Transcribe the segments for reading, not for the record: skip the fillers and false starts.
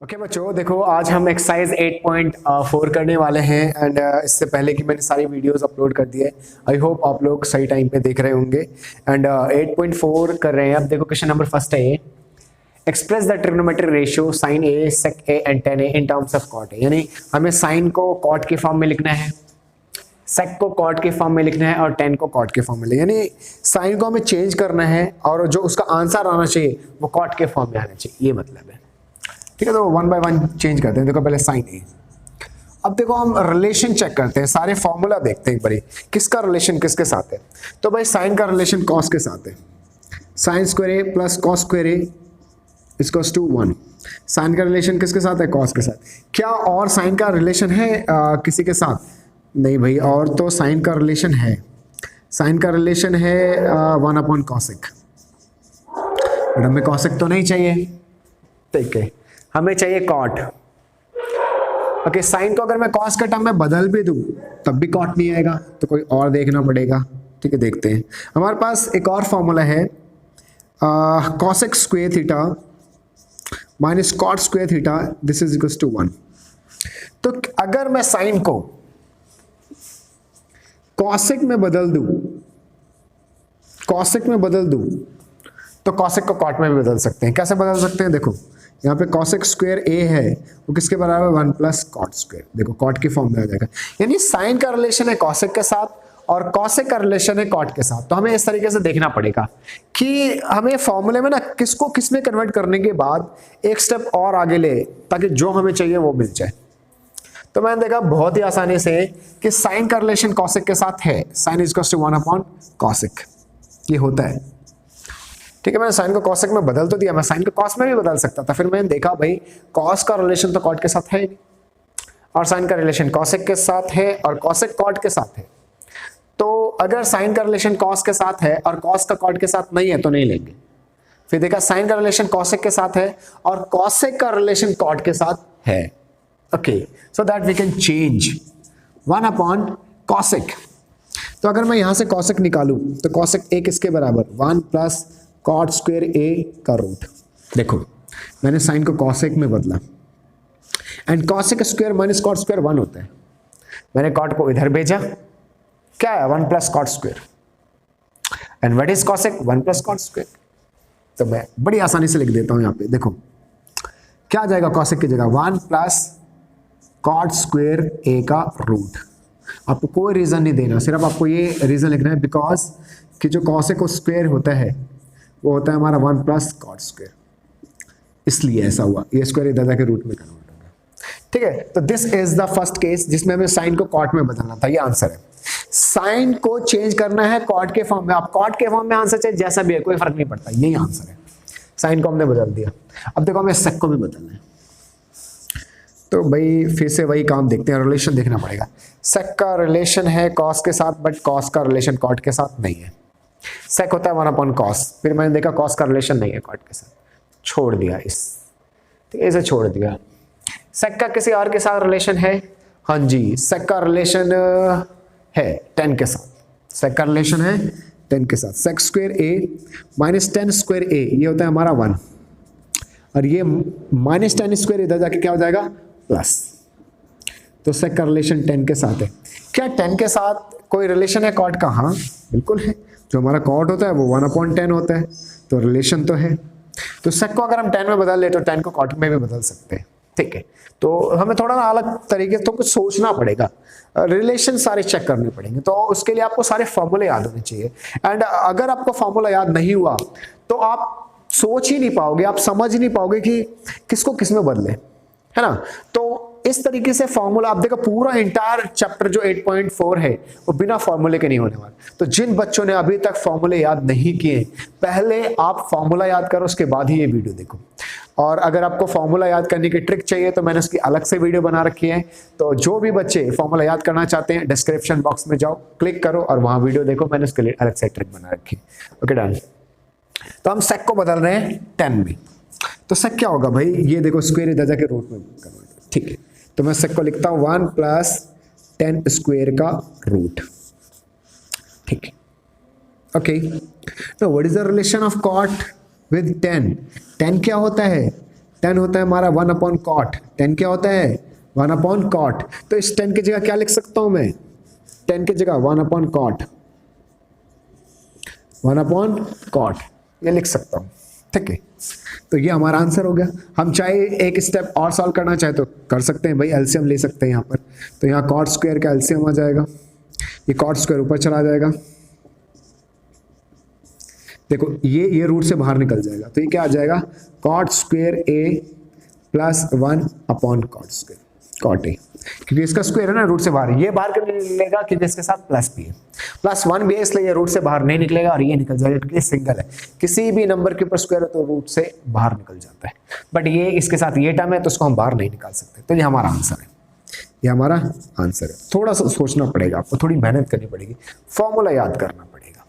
Okay बच्चों, देखो आज हम एक्सरसाइज 8.4 करने वाले हैं एंड इससे पहले कि मैंने सारी वीडियोस अपलोड कर दी है। आई होप आप लोग सही टाइम पे देख रहे होंगे एंड 8.4 कर रहे हैं। अब देखो क्वेश्चन नंबर फर्स्ट है ये, express the trigonometric ratio sine A sec A and tan A in terms of cot A. यानी हमें साइन को कॉट के फॉर्म में लिखना है, सेक को कॉट के फॉर्म में लिखना है और टेन को कॉट के फॉर्म में लिखना है। यानी साइन को हमें चेंज करना है और जो उसका आंसर आना चाहिए वो कॉट के फॉर्म में आना चाहिए, ये मतलब है। ठीक है, तो वन बाय वन चेंज करते हैं। देखो पहले साइन ए, अब देखो हम रिलेशन चेक करते हैं, सारे फॉर्मूला देखते हैं एक बारी किसका रिलेशन किसके साथ है। तो भाई साइन का रिलेशन कॉस के साथ है, sine square A plus cos square A equals to 1। Sine का रिलेशन किसके साथ है? कॉस के साथ। क्या और साइन का रिलेशन है किसी के साथ? नहीं भाई, और तो साइन का रिलेशन है, साइन का रिलेशन है 1 अपॉन कॉसेक। बट हमें कॉसेक तो नहीं चाहिए, ठीक है, हमें चाहिए कॉट। ओके, साइन को अगर मैं कॉस के टर्म में बदल भी दूं तब भी कॉट नहीं आएगा, तो कोई और देखना पड़ेगा। ठीक है, देखते हैं। हमारे पास एक और फॉर्मूला है cosec square theta minus cot square theta, this is equals to 1। तो अगर मैं साइन को कॉसेक में बदल दूं, कॉसेक में बदल दूं तो कॉसेक को कॉट में भी बदल सकते हैं। कैसे बदल सकते हैं? देखो यहाँ पे कॉसेक स्क्वायर ए है वो किसके बराबर? 1 प्लस कॉट स्क्वायर। देखो कॉट की फॉर्म में आ जाएगा। यानी साइन का रिलेशन है कॉसेक के साथ और कॉसेक का रिलेशन है कॉट के साथ। तो हमें इस तरीके से देखना पड़ेगा कि हमें फॉर्मूले में ना किसको किस में कन्वर्ट करने के बाद एक स्टेप और आगे ले ताकि जो हमें चाहिए वो मिल जाए। तो मैंने देखा बहुत ही आसानी से कि साइन का रिलेशन कॉसेक के साथ है, sine is equals to 1 upon cosec, ये होता है। ठीक है, मैंने साइन को कॉसेक में बदल तो दिया, मैं साइन को कॉस में भी बदल सकता था। फिर मैंने देखा भाई कॉस का रिलेशन तो कॉट के साथ है ही नहीं, और साइन का रिलेशन कॉसेक के साथ है और कॉसेक कॉट के साथ है। तो अगर साइन का रिलेशन कॉस के साथ है और कॉस का कॉट के साथ नहीं है तो नहीं लेंगे। फिर देखा साइन का रिलेशन कॉसेक के साथ है और कॉसेक का रिलेशन कॉट के साथ है। Okay, so that we can change 1 upon cosec. तो अगर मैं यहां से कॉसेक निकालूं तो कॉसेक ए किसके बराबर? 1 प्लस कॉट स्क्वायर ए का रूट। देखो मैंने साइन को कॉसेक में बदला and cosec square minus cot square 1 होता है। मैंने कॉट को इधर भेजा, क्या है? 1 plus cot square. And what is cosec? 1 plus cot square. तो मैं बड़ी आसानी से लिख देता हूं यहाँ पे। देखो क्या आ जाएगा कॉसेक की जगह? 1 प्लस कॉट स्क्वायर ए का रूट। आपको कोई रीजन नहीं देना, सिर्फ आपको ये रीजन लिखना है बिकॉज कि जो कॉसेक स्क्वायर होता है वो होता है हमारा 1 प्लस कॉट स्क्वायर, इसलिए ऐसा हुआ। ये स्क्वायर इधर जाके रूट में कन्वर्ट होगा। ठीक है, तो this is the first case जिसमें हमें साइन को कॉट में बदलना था। ये आंसर है। साइन को चेंज करना है कॉट के फॉर्म में। आप कॉट के फॉर्म में आंसर चाहिए जैसा भी है, कोई फर्क नहीं पड़ता, यही आंसर है। साइन को हमने बदल दिया। अब देखो हमें सेक को भी बदलना है, तो भाई फिर से वही काम देखते हैं, रिलेशन देखना पड़ेगा। सेक का रिलेशन है कॉस के साथ, बट कॉस का रिलेशन कॉट के साथ नहीं है। सेक होता है 1 अपॉन कॉस। फिर मैंने देखा कॉस का रिलेशन नहीं है कॉट के साथ, छोड़ दिया इस, ठीक है, इसे छोड़ दिया। सेक का किसी और के साथ रिलेशन है? हाँ जी, सेक का रिलेशन है 10 के साथ। सेक का रिलेशन है 10 के साथ। सेक स्क्वायर ए माइनस 10 स्क्वायर ए, ये होता है हमारा 1, और ये माइनस 10 स्क्वायर इधर जाके क्या हो जाएगा? प्लस। तो सेक का रिलेशन 10 के साथ है। क्या 10 के साथ कोई रिलेशन है कॉट का? हाँ बिल्कुल है। जो हमारा कॉट होता है वो 1 अपॉन 10 होता है, तो रिलेशन तो है। तो सेक को अगर हम 10 में बदल ले तो 10 को कॉट में भी बदल सकते हैं। ठीक है, तो हमें थोड़ा ना अलग तरीके से तो कुछ सोचना पड़ेगा, रिलेशन सारे चेक करने पड़ेंगे। तो उसके लिए आपको सारे फॉर्मूले याद होने चाहिए। एंड अगर आपको फॉर्मूला याद नहीं हुआ तो आप सोच ही नहीं पाओगे, आप समझ ही नहीं पाओगे कि किसको किस में बदले, है ना। तो इस तरीके से फॉर्मूला, आप देखो पूरा इंटायर चैप्टर जो 8.4 है वो बिना फॉर्मूले के नहीं होने वाला। तो जिन बच्चों ने अभी तक फॉर्मूले याद नहीं किए, पहले आप फॉर्मूला याद करो, उसके बाद ही ये वीडियो देखो। और अगर आपको फॉर्मूला याद करने की ट्रिक चाहिए तो मैंने उसकी अलग से वीडियो बना रखी है। तो जो भी बच्चे फॉर्मूला याद करना चाहते हैं डिस्क्रिप्शन बॉक्स में जाओ, क्लिक करो और वहां वीडियो देखो, मैंने उसके लिए अलग से ट्रिक बना रखी है। Okay done. तो हम सेक को बदल रहे हैं 10 में। तो सेक क्या होगा भाई? ये देखो स्क्वायर इधर जाके रूट में कन्वर्ट। ठीक है, तो मैं सेक को लिखता हूं 1 प्लस 10 स्क्वायर का रूट। ठीक है, okay. Now what is the relation of caught with 10? 10 क्या होता है? 10 होता है हमारा 1 अपॉन कॉट। 10 क्या होता है 1 अपॉन कॉट। तो इस 10 की जगह क्या लिख सकता हूं मैं, 10 की जगह 1 अपॉन कॉट, 1 अपॉन कॉट ये लिख सकता हूं, ठीक है। तो ये हमारा आंसर हो गया। हम चाहे एक स्टेप और सॉल्व करना चाहे तो कर सकते हैं भाई, एलसीएम ले सकते हैं यहाँ पर। तो यहाँ कॉट स्क्वायर का एलसीएम आ जाएगा, ये कॉट स्क्वायर ऊपर चला जाएगा, देखो ये रूट से बाहर निकल जाएगा, तो ये क्या आ जाएगा cot square A plus 1 upon cot square cot A, क्योंकि इसका स्क्वायर है ना रूट से बाहर, ये बाहर कर निकलेगा क्योंकि इसके साथ प्लस भी है, प्लस 1 भी है इसलिए ये रूट से बाहर नहीं निकलेगा और ये निकल जाएगा क्योंकि सिंगल है। किसी भी नंबर के ऊपर स्क्वायर है तो रूट से बाहर निकल जाता है, बट ये इसके साथ ये टर्म है तो उसको हम बाहर नहीं निकाल सकते। तो ये हमारा आंसर है, ये हमारा आंसर है। थोड़ा सा सोचना पड़ेगा आपको, थोड़ी मेहनत करनी पड़ेगी, फॉर्मूला याद करना पड़ेगा।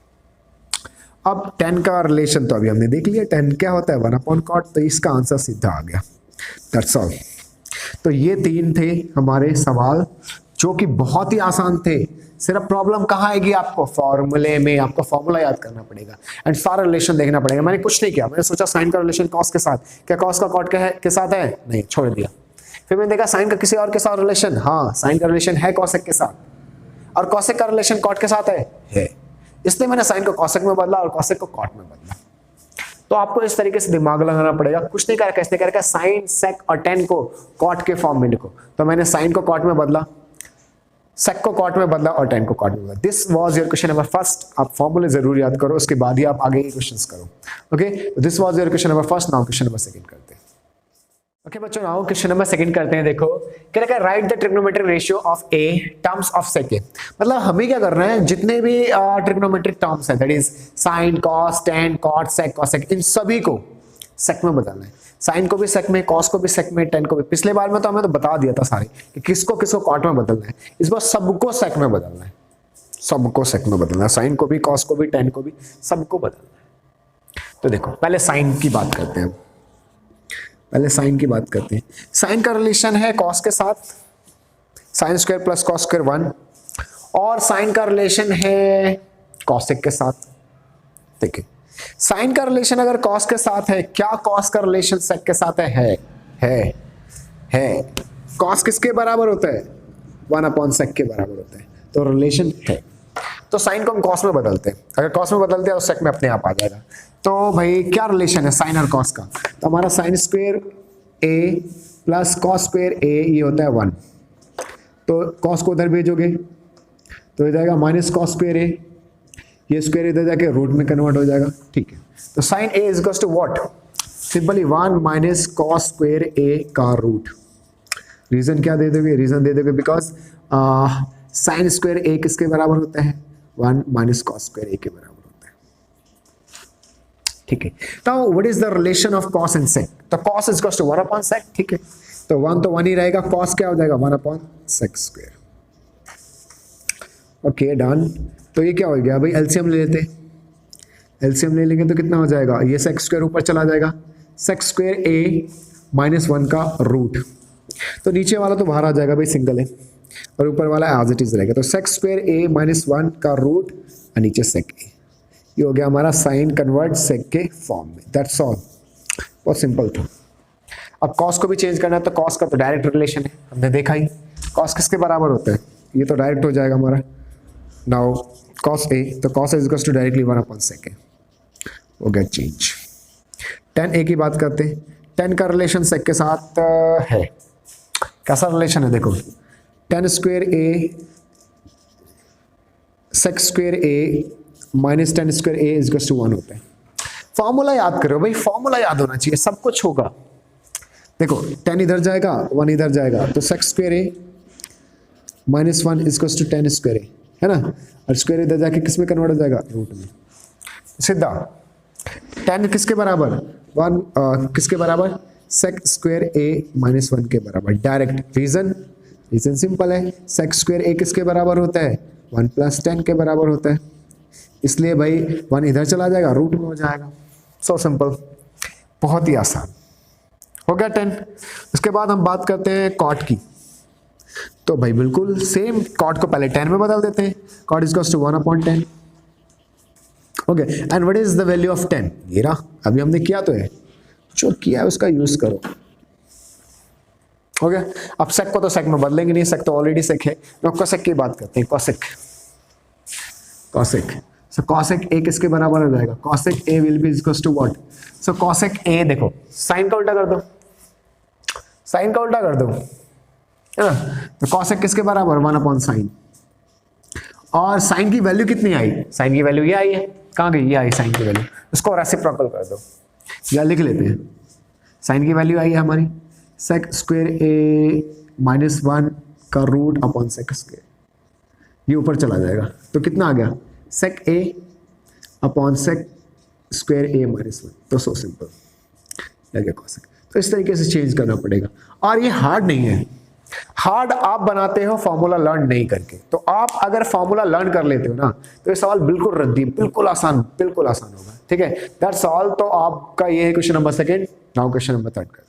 अब 10 का रिलेशन तो अभी हमने देख लिया, 10 क्या होता है 1 अपॉन कॉट, तो इसका आंसर सीधा आ गया, दैट्स ऑल। तो ये 3 थे हमारे सवाल जो कि बहुत ही आसान थे। सिर्फ प्रॉब्लम कहाँ आएगी आपको, फॉर्मूले में, आपको फॉर्मूला याद करना पड़ेगा एंड सारा रिलेशन देखना पड़ेगा। मैंने कुछ नहीं किया, मैंने सोचा साइन का रिलेशन कॉस के साथ, क्या कॉस का कॉट के साथ है, नहीं, छोड़ दिया। फिर मैंने देखा साइन का किसी और के साथ रिलेशन, हाँ साइन का रिलेशन है कॉसेक के साथ, और कॉसेक का रिलेशन कॉट के साथ है, इसलिए मैंने साइन को कॉसेक में बदला और कॉसेक को कॉट में बदला। तो आपको इस तरीके से दिमाग लगाना पड़ेगा, कुछ नहीं कर कैसे करेगा, साइन सेक और टेन को कॉट के फॉर्म में लिखो। तो मैंने साइन को कॉट में बदला, सेक को कॉट में बदला और टेन को कॉट में बदला। This was your question number first. आप फॉर्मूले जरूर याद करो, उसके बाद ही आप आगे के क्वेश्चंस करो। Okay, this was your question number first. Now question number second करते हैं। ओके बच्चों, नाउ क्वेश्चन नंबर सेकंड करते हैं। देखो क्या लिखा है, write the trigonometric ratio of A terms of sec A. मतलब हमें क्या करना है, जितने भी ट्रिग्नोमेट्रिक टर्म्स हैं, that is sine, cos, tan, cot, sec, cosec, इन सभी को सेक में बदलना है। साइन को भी सेक में, कॉस को भी सेक में, टेन को भी। पिछले बार में तो हमें तो बता दिया था सारे कि किसको किसको कॉट में बदलना है, इस बार सबको सेक में बदलना है, सबको सेक में बदलना है, साइन को भी, कॉस को भी, टेन को भी, सबको बदलना है। तो देखो पहले साइन की बात करते हैं, पहले साइन की बात करते हैं। साइन का रिलेशन है कॉस के साथ, sine square plus cos square 1, और साइन का रिलेशन है कॉसेक के साथ। ठीक है, साइन का रिलेशन अगर कॉस के साथ है, क्या कॉस का रिलेशन सेक के साथ है। कॉस किसके बराबर होता है, 1 अपॉन सेक के बराबर होता है, तो रिलेशन है। तो साइन को हम कॉस में बदलते हैं, अगर कॉस में बदलते हैं तो सेक में अपने आप आ जाएगा। तो भाई क्या रिलेशन है साइन और कॉस का, तो हमारा sign square A plus cos square ए ये होता है 1, तो कॉस को उधर भेजोगे तो हो जाएगा माइनस कॉस स्क्वायर ए, ये स्क्वायर इधर जाके रूट में कन्वर्ट हो जाएगा। ठीक है, तो sine A is equals to what, simply 1 minus cos square A का रूट। रीजन क्या दे दोगे, रीजन दे दोगे बिकॉज साइन स्क्वायर ए किसके बराबर होता है, 1 माइनस कॉस स्क्वायर ए के बराबर होता है। ठीक है, तो what is the relation of cos and sec, तो cos is equals to 1 upon sec. ठीक है, तो 1 तो 1 ही रहेगा, कॉस क्या हो जाएगा 1 upon sec square. Okay done. तो ये क्या हो गया भाई, एलसीएम ले लेते, एलसीएम ले लेंगे तो कितना हो जाएगा, ये सेक स्क्वायर ऊपर चला जाएगा, सेक स्क्वायर ए माइनस 1 का रूट, तो नीचे वाला तो बाहर आ जाएगा भाई, सिंगल है, और ऊपर वाला एज इट इज रहेगा। तो सेक स्क्वायर ए माइनस 1 का रूट और नीचे सेक ए, ये हो गया हमारा साइन कन्वर्ट सेक के फॉर्म में। दैट्स ऑल, बहुत सिंपल था। अब कॉस को भी चेंज करना है, तो कॉस का तो डायरेक्ट रिलेशन है, हमने देखा ही, कॉस किसके बराबर होता है, ये तो डायरेक्ट हो जाएगा हमारा। नाउ कॉस ए, तो cos is equals to directly 1 upon sec A, हो गया चेंज। टेन ए की बात करते हैं, टेन का रिलेशन सेक के साथ है, कैसा रिलेशन है देखो, tan square A sec square A minus tan square A is equals to 1 होता है। फॉर्मूला याद करो भाई, फॉर्मूला याद होना चाहिए, सब कुछ होगा। देखो 10 इधर जाएगा, 1 इधर जाएगा, तो sec square A minus 1 is equals to 10 square A, है ना, और स्क्वायर इधर जाके किस में कन्वर्ट हो जाएगा, रूट में, सीधा। 10 किसके बराबर, 1 किसके बराबर, सेक स्क्वायर ए माइनस 1 के बराबर, डायरेक्ट। रीजन, रीजन सिंपल है, सेक स्क्वायर ए किसके बराबर होता है, 1 प्लस 10 के बराबर होता है, इसलिए भाई 1 इधर चला जाएगा, रूट में हो जाएगा। सो सिंपल, बहुत ही आसान हो गया 10। उसके बाद हम बात करते हैं कॉट की, तो भाई बिल्कुल सेम, कॉट को पहले 10 में बदल देते हैं, cot is equals to 1 upon 10। Okay, and what is the value of 10, ये रहा, अभी हमने किया तो है, जो किया है उसका यूज करो। हो गया। अब सेक को तो सेक में बदलेंगे नहीं, सेक तो ऑलरेडी सेक है, तो कोसेक की बात करते हैं। Cosec, cosec so cosec A किसके बराबर हो जाएगा? Cosec A will be equals to what? So cosec A, देखो साइन का उल्टा कर दो, साइन का उल्टा कर दो, है ना? तो कोसेक किसके बराबर? 1/sin। और साइन की वैल्यू कितनी आई? साइन की वैल्यू ये आई है, कहाँ गई? ये आई साइन की वैल्यू, उसको रेसिप्रोकल कर दो या लिख लेते हैं। साइन की वैल्यू आई है हमारी सेक स्क्वायर ए -1 का रूट अपॉन सेक स्क्वायर, ये ऊपर चला जाएगा तो कितना आ गया? सेक ए अपॉन सेक स्क्वायर ए -1। तो सो सिंपल या क्या कोसेक। तो इस तरीके से चेंज करना पड़ेगा, और ये हार्ड नहीं है। हार्ड आप बनाते हो फॉर्मूला लर्न नहीं करके। तो आप अगर फॉर्मूला लर्न कर लेते हो ना, तो ये सवाल बिल्कुल रद्दी, बिल्कुल आसान होगा। ठीक है, दैट्स ऑल। तो आपका ये है question number 2। Now question number 3 का